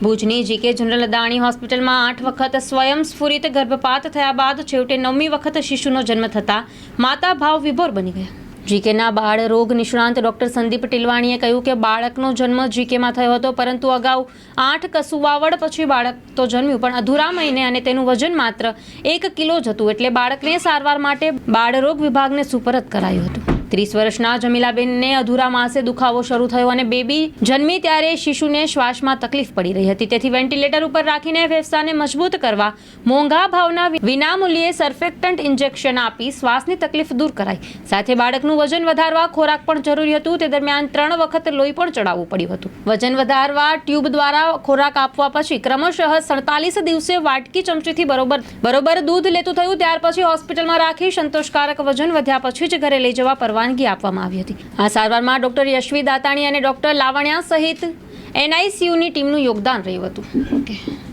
ભુજની GK general Adani હોસ્પિટલમાં 8 વખત સ્વયંસ્ફુરિત ગર્ભપાત થયા બાદ છેવટે 9મી વખત શિશુનો જન્મ થતાં માતા ભાવ વિભોર બની ગયા. જીકેના બાળ રોગ નિષ્ણાંત ડોક્ટર સંદીપ ટીલવાણીએ કહ્યું કે બાળકનો જન્મ જીકેમાં થયો હતો, પરંતુ અગાઉ 8 કસુવાવડ પછી બાળક તો જન્મ્યું, પણ અધૂરા મહિને અને તેનું વજન માત્ર 1 કિલો જ હતું. એટલે બાળકને સારવાર માટે બાળરોગ વિભાગને સુપરત કરાયું હતું. 30 વર્ષના જમીલાબેનને અધૂરા માસે દુખાવો શરૂ થયો અને બેબી જન્મી ત્યારે શિશુને શ્વાસમાં તકલીફ પડી રહી હતી. તેથી વેન્ટિલેટર ઉપર રાખીને ફેફસાને મજબૂત કરવા મોંઘા ભાવના વિનામૂલ્યે સર્ફેક્ટન્ટ ઇન્જેક્શન આપી શ્વાસની તકલીફ દૂર કરાઈ. સાથે બાળકનું વજન વધારવા ખોરાક પણ જરૂરી હતું. તે દરમિયાન 3 વખત લોહી પણ ચડાવવું પડ્યું હતું. વજન વધારવા ટ્યુબ દ્વારા ખોરાક આપવા પછી ક્રમશઃ 47 દિવસે વાટકી ચમચીથી બરોબર દૂધ લેતું થયું. ત્યાર પછી હોસ્પિટલમાં રાખી સંતોષકારક વજન વધ્યા પછી જ ઘરે લઈ જવા પરવાનગી આપવામાં આવી હતી. આ સારવારમાં ડોક્ટર યશવી દાતાણી અને ડોક્ટર લાવણ્યા સહિત NICUની ટીમનું યોગદાન રહ્યું હતું.